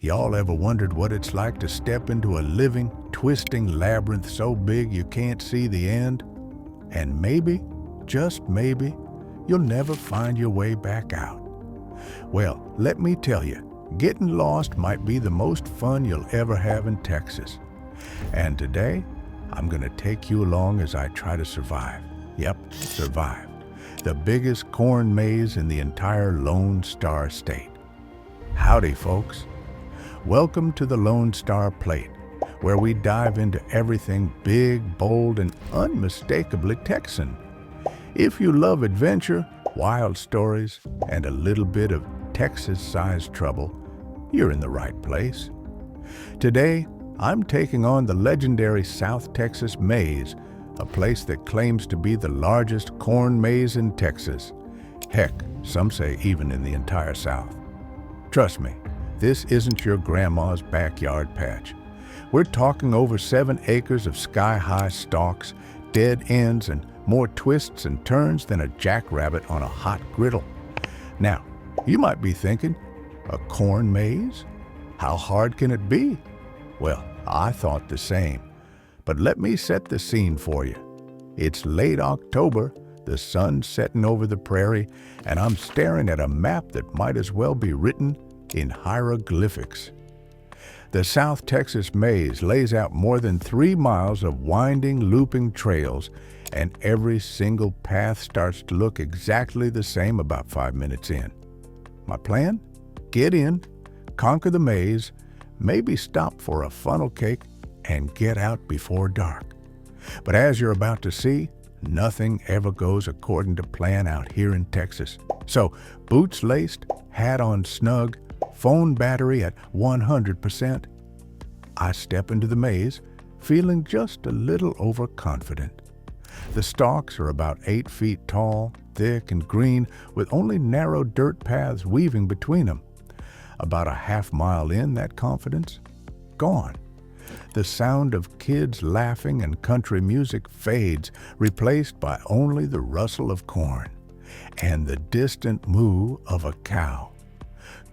Y'all ever wondered what it's like to step into a living, twisting labyrinth so big you can't see the end? And maybe, just maybe, you'll never find your way back out. Well, let me tell you, getting lost might be the most fun you'll ever have in Texas. And today, I'm going to take you along as I try to survive. Yep, survive. The biggest corn maze in the entire Lone Star State. Howdy, folks. Welcome to the Lone Star Plate, where we dive into everything big, bold, and unmistakably Texan. If you love adventure, wild stories, and a little bit of Texas-sized trouble, you're in the right place. Today, I'm taking on the legendary South Texas Maze, a place that claims to be the largest corn maze in Texas. Heck, some say even in the entire South. Trust me, this isn't your grandma's backyard patch. We're talking over 7 acres of sky-high stalks, dead ends, and more twists and turns than a jackrabbit on a hot griddle. Now, you might be thinking, a corn maze? How hard can it be? Well, I thought the same. But let me set the scene for you. It's late October, the sun's setting over the prairie, and I'm staring at a map that might as well be written in hieroglyphics. The South Texas Maze lays out more than 3 miles of winding, looping trails, and every single path starts to look exactly the same about 5 minutes in. My plan? Get in, conquer the maze, maybe stop for a funnel cake, and get out before dark. But as you're about to see, nothing ever goes according to plan out here in Texas. So, boots laced, hat on snug, phone battery at 100%, I step into the maze, feeling just a little overconfident. The stalks are about 8 feet tall, thick and green, with only narrow dirt paths weaving between them. About a half mile in, that confidence, gone. The sound of kids laughing and country music fades, replaced by only the rustle of corn and the distant moo of a cow.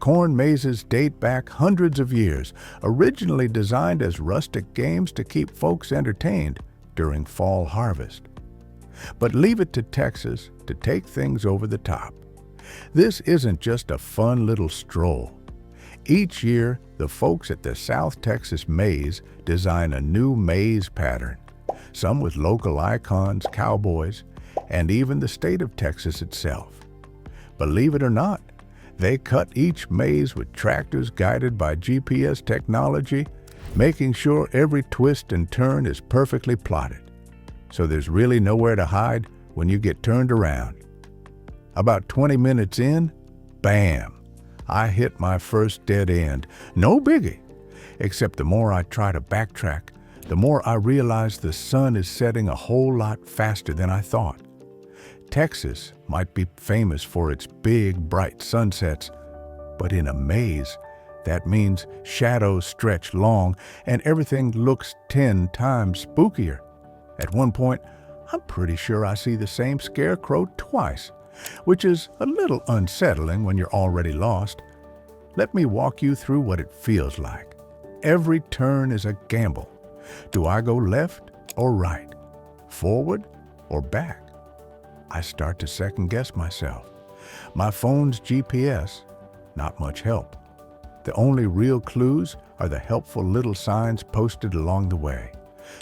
Corn mazes date back hundreds of years, originally designed as rustic games to keep folks entertained during fall harvest. But leave it to Texas to take things over the top. This isn't just a fun little stroll. Each year, the folks at the South Texas Maze design a new maze pattern, some with local icons, cowboys, and even the state of Texas itself. Believe it or not, they cut each maze with tractors guided by GPS technology, making sure every twist and turn is perfectly plotted. So there's really nowhere to hide when you get turned around. About 20 minutes in, bam! I hit my first dead end. No biggie. Except the more I try to backtrack, the more I realize the sun is setting a whole lot faster than I thought. Texas might be famous for its big, bright sunsets, but in a maze, that means shadows stretch long and everything looks 10 times spookier. At one point, I'm pretty sure I see the same scarecrow twice, which is a little unsettling when you're already lost. Let me walk you through what it feels like. Every turn is a gamble. Do I go left or right? Forward or back? I start to second-guess myself. My phone's GPS, not much help. The only real clues are the helpful little signs posted along the way.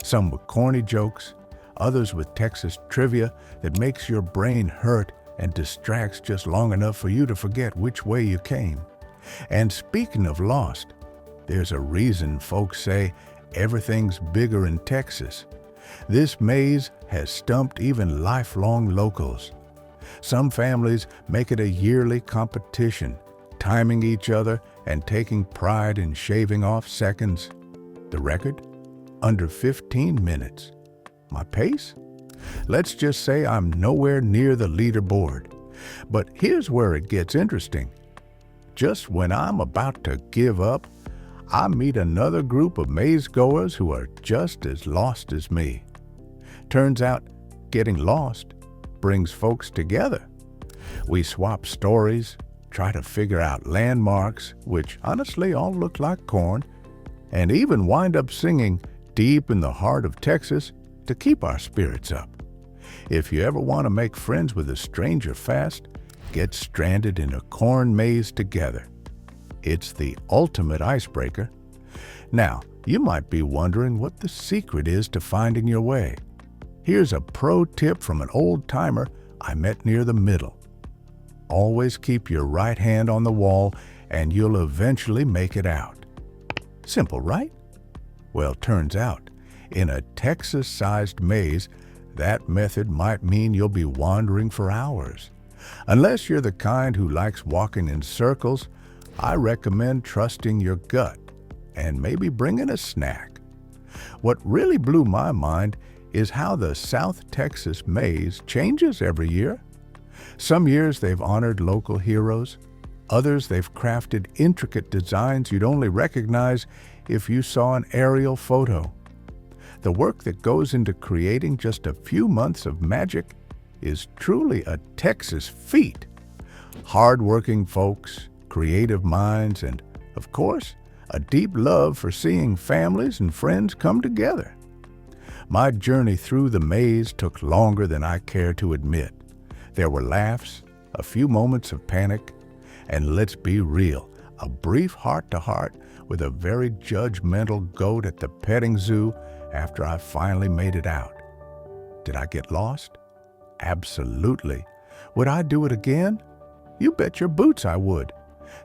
Some with corny jokes, others with Texas trivia that makes your brain hurt and distracts just long enough for you to forget which way you came. And speaking of lost, there's a reason folks say everything's bigger in Texas. This maze has stumped even lifelong locals. Some families make it a yearly competition, timing each other and taking pride in shaving off seconds. The record? Under 15 minutes. My pace? Let's just say I'm nowhere near the leaderboard. But here's where it gets interesting. Just when I'm about to give up, I meet another group of maze goers who are just as lost as me. Turns out, getting lost brings folks together. We swap stories, try to figure out landmarks, which honestly all look like corn, and even wind up singing Deep in the Heart of Texas to keep our spirits up. If you ever want to make friends with a stranger fast, get stranded in a corn maze together. It's the ultimate icebreaker. Now, you might be wondering what the secret is to finding your way. Here's a pro tip from an old-timer I met near the middle. Always keep your right hand on the wall and you'll eventually make it out. Simple, right? Well, turns out, in a Texas-sized maze, that method might mean you'll be wandering for hours. Unless you're the kind who likes walking in circles, I recommend trusting your gut and maybe bringing a snack. What really blew my mind is how the South Texas maze changes every year. Some years they've honored local heroes. Others they've crafted intricate designs you'd only recognize if you saw an aerial photo. The work that goes into creating just a few months of magic is truly a Texas feat. Hard-working folks, creative minds, and, of course, a deep love for seeing families and friends come together. My journey through the maze took longer than I care to admit. There were laughs, a few moments of panic, and let's be real, a brief heart-to-heart with a very judgmental goat at the petting zoo after I finally made it out. Did I get lost? Absolutely. Would I do it again? You bet your boots I would.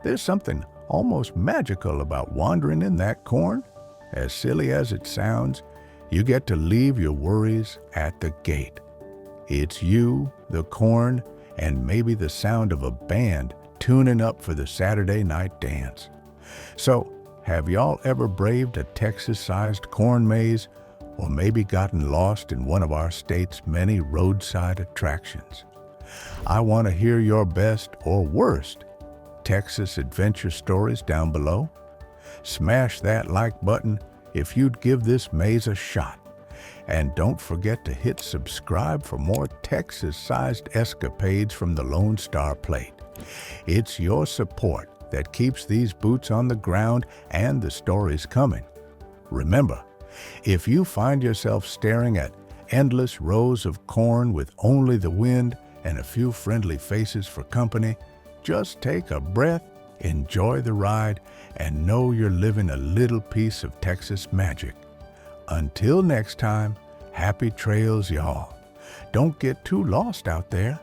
There's something almost magical about wandering in that corn. As silly as it sounds, you get to leave your worries at the gate. It's you, the corn, and maybe the sound of a band tuning up for the Saturday night dance. So, have y'all ever braved a Texas-sized corn maze, or maybe gotten lost in one of our state's many roadside attractions? I want to hear your best or worst Texas adventure stories down below. Smash that like button if you'd give this maze a shot. And don't forget to hit subscribe for more Texas-sized escapades from the Lone Star Plate. It's your support that keeps these boots on the ground and the stories coming. Remember, if you find yourself staring at endless rows of corn with only the wind and a few friendly faces for company, just take a breath, enjoy the ride, and know you're living a little piece of Texas magic. Until next time, happy trails, y'all. Don't get too lost out there.